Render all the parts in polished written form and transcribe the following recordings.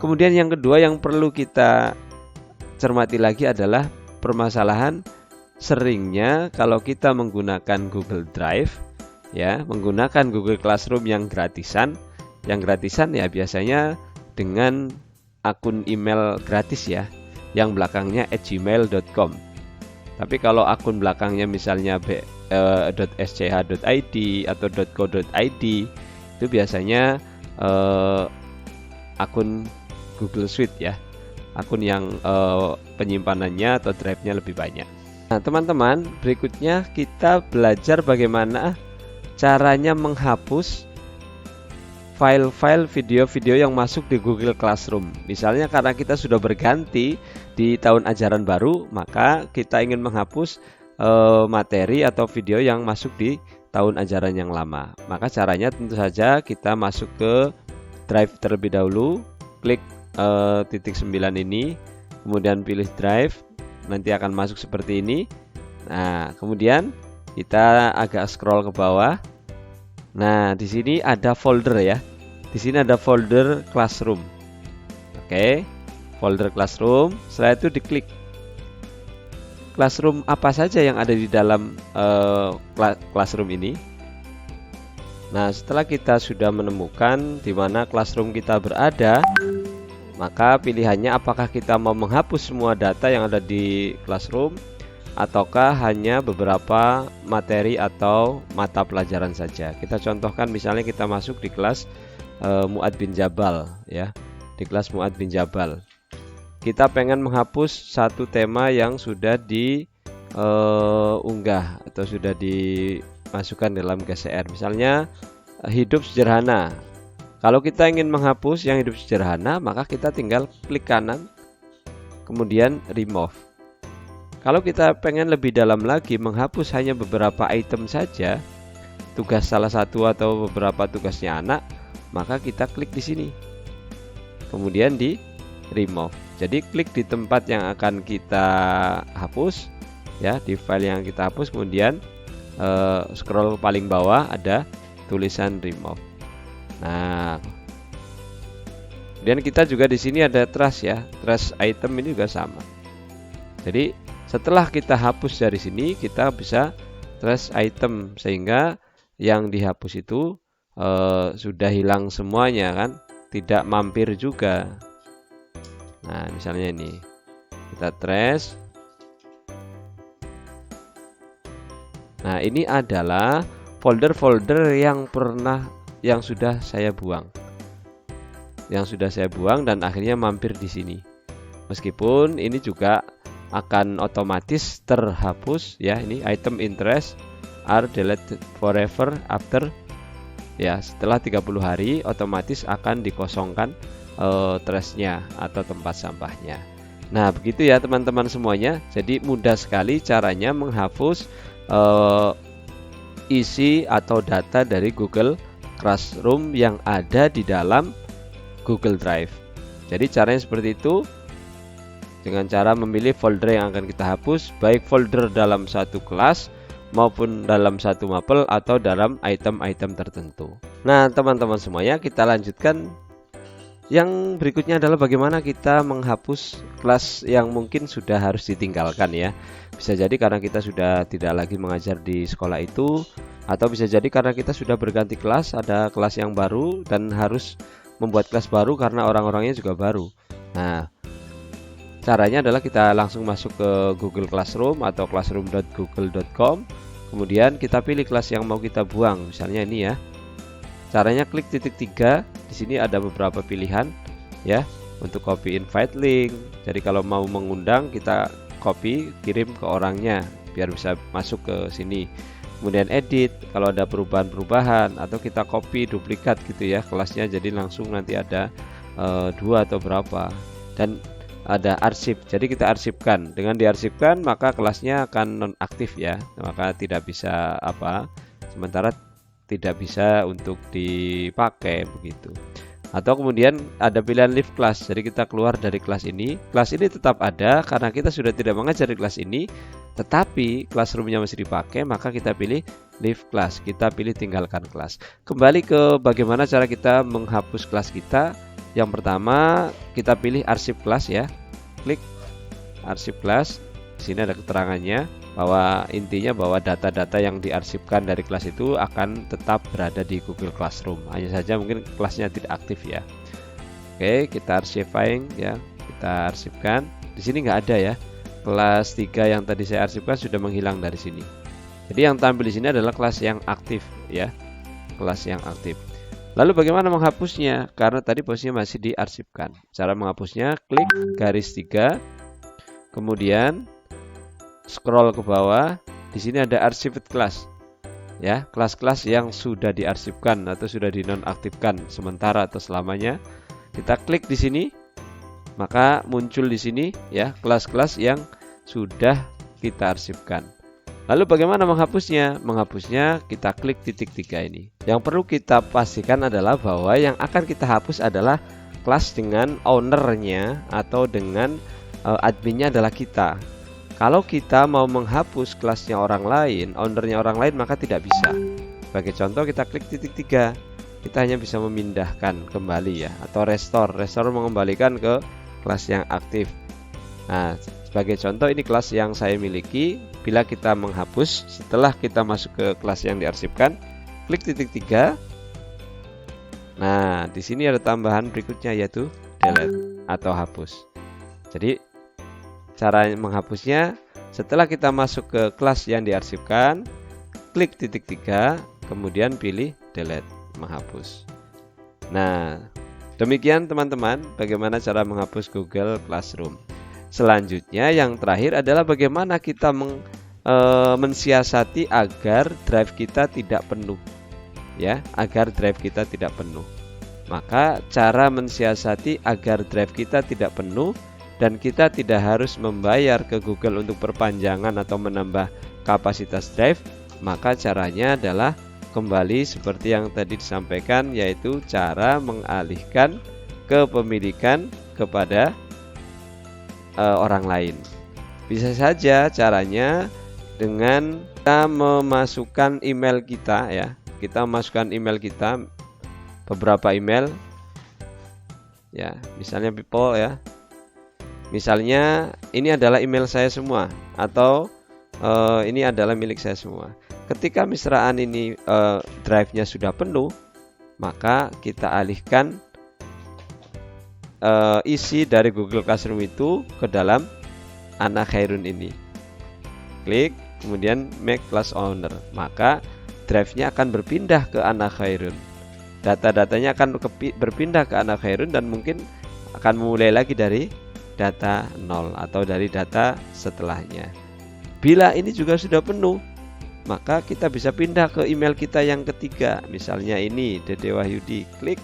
Kemudian yang kedua yang perlu kita cermati lagi adalah permasalahan seringnya kalau kita menggunakan Google Drive, ya, menggunakan Google Classroom yang gratisan ya biasanya dengan akun email gratis ya, yang belakangnya @gmail.com. Tapi kalau akun belakangnya misalnya .sch.id atau .co.id itu biasanya akun Google Suite ya, akun yang penyimpanannya atau drive-nya lebih banyak. Nah teman-teman, berikutnya kita belajar bagaimana caranya menghapus file-file video-video yang masuk di Google Classroom. Misalnya karena kita sudah berganti di tahun ajaran baru, maka kita ingin menghapus materi atau video yang masuk di tahun ajaran yang lama. Maka caranya tentu saja kita masuk ke Drive terlebih dahulu, klik titik 9 ini, kemudian pilih Drive, nanti akan masuk seperti ini. Nah, kemudian kita agak scroll ke bawah. Nah, di sini ada folder ya. Di sini ada folder Classroom. Oke, folder Classroom. Setelah itu diklik. Classroom apa saja yang ada di dalam Classroom ini? Nah, setelah kita sudah menemukan di mana Classroom kita berada, maka pilihannya apakah kita mau menghapus semua data yang ada di Classroom ataukah hanya beberapa materi atau mata pelajaran saja. Kita contohkan misalnya kita masuk di kelas Mu'ad bin Jabal ya. Di kelas Mu'ad bin Jabal. Kita pengen menghapus satu tema yang sudah diunggah atau sudah dimasukkan dalam GCR. Misalnya hidup sederhana. Kalau kita ingin menghapus yang hidup sederhana, maka kita tinggal klik kanan, kemudian remove. Kalau kita pengen lebih dalam lagi, menghapus hanya beberapa item saja, tugas salah satu atau beberapa tugasnya anak, maka kita klik di sini, kemudian di remove. Jadi klik di tempat yang akan kita hapus, ya, di file yang kita hapus, kemudian scroll ke paling bawah ada tulisan remove. Nah, kemudian kita juga di sini ada trash ya, trash item ini juga sama. Jadi setelah kita hapus dari sini, kita bisa trash item sehingga yang dihapus itu sudah hilang semuanya kan, tidak mampir juga. Nah, misalnya ini kita trash. Nah, ini adalah folder-folder yang sudah saya buang. Yang sudah saya buang dan akhirnya mampir di sini. Meskipun ini juga akan otomatis terhapus ya, ini item interest are deleted forever after ya, setelah 30 hari otomatis akan dikosongkan trashnya atau tempat sampahnya. Nah, begitu ya teman-teman semuanya. Jadi mudah sekali caranya menghapus isi atau data dari Google Classroom yang ada di dalam Google Drive. Jadi caranya seperti itu, dengan cara memilih folder yang akan kita hapus, baik folder dalam satu kelas maupun dalam satu mapel atau dalam item-item tertentu. Nah teman-teman semuanya, kita lanjutkan. Yang berikutnya adalah bagaimana kita menghapus kelas yang mungkin sudah harus ditinggalkan ya. Bisa jadi karena kita sudah tidak lagi mengajar di sekolah itu, atau bisa jadi karena kita sudah berganti kelas, ada kelas yang baru dan harus membuat kelas baru karena orang-orangnya juga baru. Nah, caranya adalah kita langsung masuk ke Google Classroom atau classroom.google.com. Kemudian kita pilih kelas yang mau kita buang, misalnya ini ya. Caranya klik titik 3. Di sini ada beberapa pilihan ya untuk copy invite link. Jadi kalau mau mengundang, kita copy, kirim ke orangnya biar bisa masuk ke sini. Kemudian edit kalau ada perubahan-perubahan, atau kita copy duplikat gitu ya kelasnya, jadi langsung nanti ada 2 atau berapa. Dan ada arsip, jadi kita arsipkan. Dengan diarsipkan maka kelasnya akan nonaktif ya, maka tidak bisa sementara tidak bisa untuk dipakai begitu. Atau kemudian ada pilihan leave class, jadi kita keluar dari kelas ini. Kelas ini tetap ada karena kita sudah tidak mengajar di kelas ini, tetapi classroomnya masih dipakai, maka kita pilih leave class, kita pilih tinggalkan kelas. Kembali ke bagaimana cara kita menghapus kelas kita. Yang pertama kita pilih arsip kelas ya. Klik arsip kelas. Di sini ada keterangannya bahwa intinya bahwa data-data yang diarsipkan dari kelas itu akan tetap berada di Google Classroom. Hanya saja mungkin kelasnya tidak aktif ya. Oke, kita arsiping ya. Kita arsipkan. Di sini nggak ada ya. Kelas 3 yang tadi saya arsipkan sudah menghilang dari sini. Jadi yang tampil di sini adalah kelas yang aktif ya. Kelas yang aktif. Lalu bagaimana menghapusnya? Karena tadi posisinya masih diarsipkan. Cara menghapusnya, klik garis 3, kemudian scroll ke bawah. Di sini ada archived class. Ya, kelas-kelas yang sudah diarsipkan atau sudah dinonaktifkan sementara atau selamanya. Kita klik di sini, maka muncul di sini ya kelas-kelas yang sudah kita arsipkan. Lalu bagaimana menghapusnya? Menghapusnya kita klik titik 3 ini. Yang perlu kita pastikan adalah bahwa yang akan kita hapus adalah kelas dengan ownernya atau dengan adminnya adalah kita. Kalau kita mau menghapus kelasnya orang lain, ownernya orang lain, maka tidak bisa. Sebagai contoh kita klik titik 3. Kita hanya bisa memindahkan kembali ya, atau restore. Restore mengembalikan ke kelas yang aktif. Nah, sebagai contoh ini kelas yang saya miliki. Bila kita menghapus setelah kita masuk ke kelas yang diarsipkan, klik titik 3. Nah, di sini ada tambahan berikutnya yaitu delete atau hapus. Jadi cara menghapusnya setelah kita masuk ke kelas yang diarsipkan, klik titik 3, kemudian pilih delete, menghapus. Nah, demikian teman-teman bagaimana cara menghapus Google Classroom. Selanjutnya yang terakhir adalah bagaimana kita mensiasati agar drive kita tidak penuh ya, agar drive kita tidak penuh. Maka cara mensiasati agar drive kita tidak penuh dan kita tidak harus membayar ke Google untuk perpanjangan atau menambah kapasitas drive, maka caranya adalah kembali seperti yang tadi disampaikan, yaitu cara mengalihkan kepemilikan kepada orang lain. Bisa saja caranya dengan kita memasukkan email kita ya. Kita memasukkan email kita, beberapa email ya, misalnya people ya. Misalnya ini adalah email saya semua atau ini adalah milik saya semua. Ketika misraan ini drive-nya sudah penuh, maka kita alihkan isi dari Google Classroom itu ke dalam Ana Khairun ini. Klik, kemudian make class owner. Maka drive-nya akan berpindah ke Ana Khairun. Data-datanya akan berpindah ke Ana Khairun dan mungkin akan memulai lagi dari data 0 atau dari data setelahnya. Bila ini juga sudah penuh, maka kita bisa pindah ke email kita yang ketiga. Misalnya ini Dede Wahyudi, klik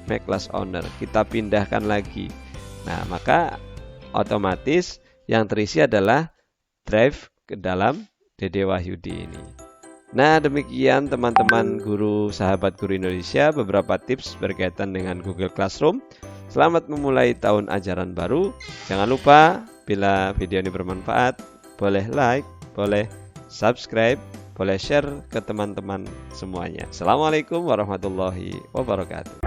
make class owner, kita pindahkan lagi. Nah, maka otomatis yang terisi adalah drive ke dalam Dede Wahyudi ini. Nah, demikian teman-teman guru sahabat guru Indonesia, beberapa tips berkaitan dengan Google Classroom. Selamat memulai tahun ajaran baru. Jangan lupa bila video ini bermanfaat, boleh like, boleh subscribe, boleh share ke teman-teman semuanya. Assalamualaikum warahmatullahi wabarakatuh.